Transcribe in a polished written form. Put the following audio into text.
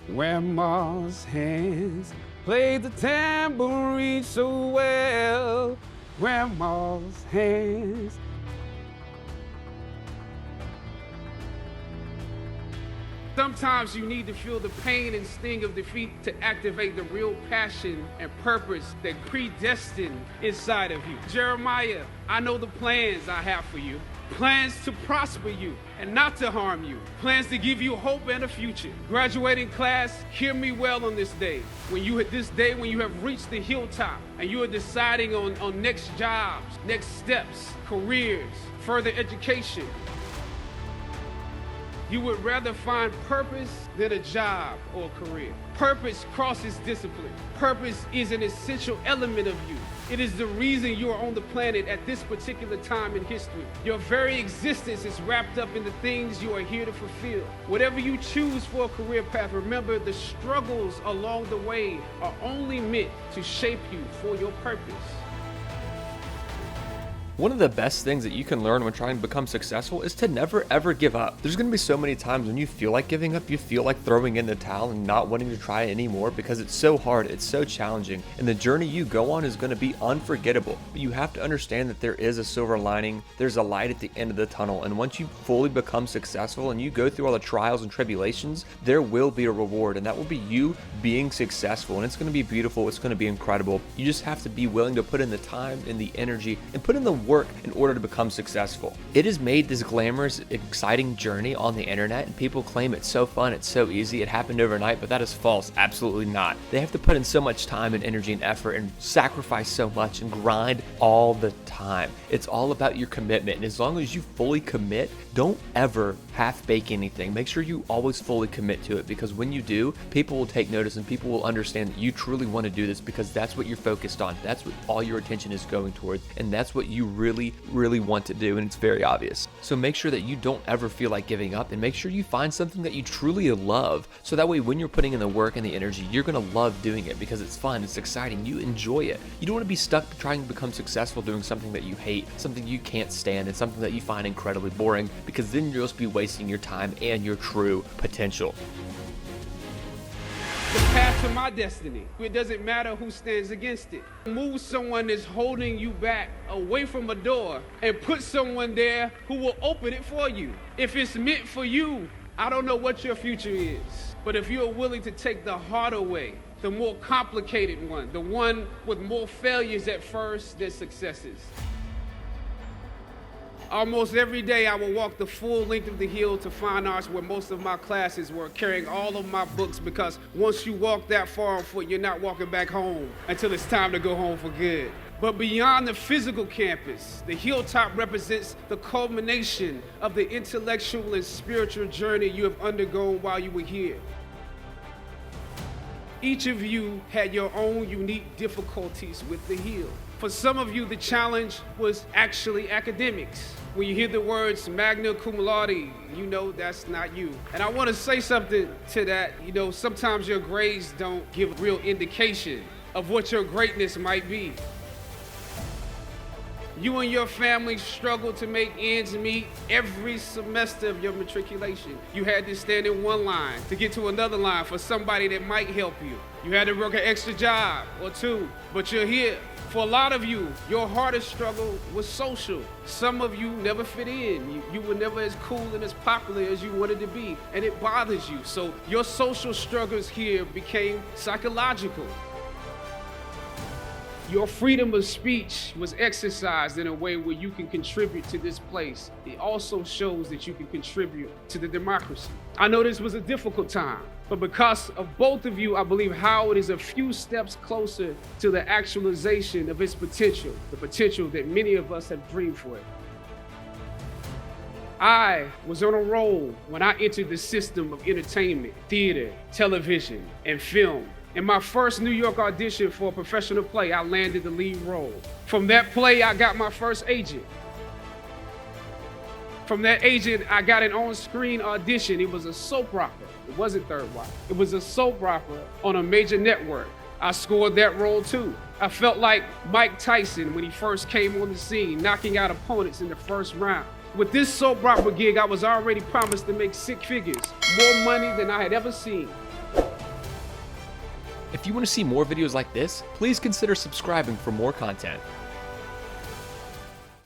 Grandma's hands played the tambourine so well. Grandma's hands. Sometimes you need to feel the pain and sting of defeat to activate the real passion and purpose that predestined inside of you. Jeremiah, I know the plans I have for you. Plans to prosper you and not to harm you. Plans to give you hope and a future. Graduating class, hear me well on this day. When you have reached the hilltop and you are deciding on next jobs, next steps, careers, further education. You would rather find purpose than a job or a career. Purpose crosses discipline. Purpose is an essential element of you. It is the reason you are on the planet at this particular time in history. Your very existence is wrapped up in the things you are here to fulfill. Whatever you choose for a career path, remember the struggles along the way are only meant to shape you for your purpose. One of the best things that you can learn when trying to become successful is to never ever give up. There's going to be so many times when you feel like giving up, you feel like throwing in the towel and not wanting to try anymore because it's so hard, it's so challenging, and the journey you go on is going to be unforgettable. But you have to understand that there is a silver lining, there's a light at the end of the tunnel, and once you fully become successful and you go through all the trials and tribulations, there will be a reward, and that will be you being successful, and it's going to be beautiful, it's going to be incredible. You just have to be willing to put in the time and the energy and put in the work in order to become successful. It has made this glamorous, exciting journey on the internet, and people claim it's so fun, it's so easy, it happened overnight, but that is false. Absolutely not. They have to put in so much time and energy and effort and sacrifice so much and grind all the time. It's all about your commitment, and as long as you fully commit, don't ever half-bake anything. Make sure you always fully commit to it, because when you do, people will take notice and people will understand that you truly want to do this because that's what you're focused on. That's what all your attention is going towards, and that's what you really want to do, and it's very obvious. So make sure that you don't ever feel like giving up, and make sure you find something that you truly love, so that way when you're putting in the work and the energy, you're going to love doing it because it's fun, it's exciting, you enjoy it. You don't want to be stuck trying to become successful doing something that you hate, something you can't stand, and something that you find incredibly boring, because then you'll just be wasting your time and your true potential. The path to my destiny. It doesn't matter who stands against it. Move someone that's holding you back away from a door and put someone there who will open it for you. If it's meant for you, I don't know what your future is, but if you're willing to take the harder way, the more complicated one, the one with more failures at first than successes. Almost every day I would walk the full length of the hill to fine arts where most of my classes were, carrying all of my books, because once you walk that far on foot, you're not walking back home until it's time to go home for good. But beyond the physical campus, the hilltop represents the culmination of the intellectual and spiritual journey you have undergone while you were here. Each of you had your own unique difficulties with the hill. For some of you, the challenge was actually academics. When you hear the words magna cum laude, you know that's not you. And I want to say something to that. You know, sometimes your grades don't give real indication of what your greatness might be. You and your family struggled to make ends meet every semester of your matriculation. You had to stand in one line to get to another line for somebody that might help you. You had to work an extra job or two, but you're here. For a lot of you, your hardest struggle was social. Some of you never fit in. You were never as cool and as popular as you wanted to be, and it bothers you. So your social struggles here became psychological. Your freedom of speech was exercised in a way where you can contribute to this place. It also shows that you can contribute to the democracy. I know this was a difficult time, but because of both of you, I believe Howard is a few steps closer to the actualization of its potential, the potential that many of us have dreamed for it. I was on a roll when I entered the system of entertainment, theater, television, and film. In my first New York audition for a professional play, I landed the lead role. From that play, I got my first agent. From that agent, I got an on-screen audition. It was a soap opera. It wasn't Third Watch. It was a soap opera on a major network. I scored that role too. I felt like Mike Tyson when he first came on the scene, knocking out opponents in the first round. With this soap opera gig, I was already promised to make six figures, more money than I had ever seen. If you want to see more videos like this, please consider subscribing for more content.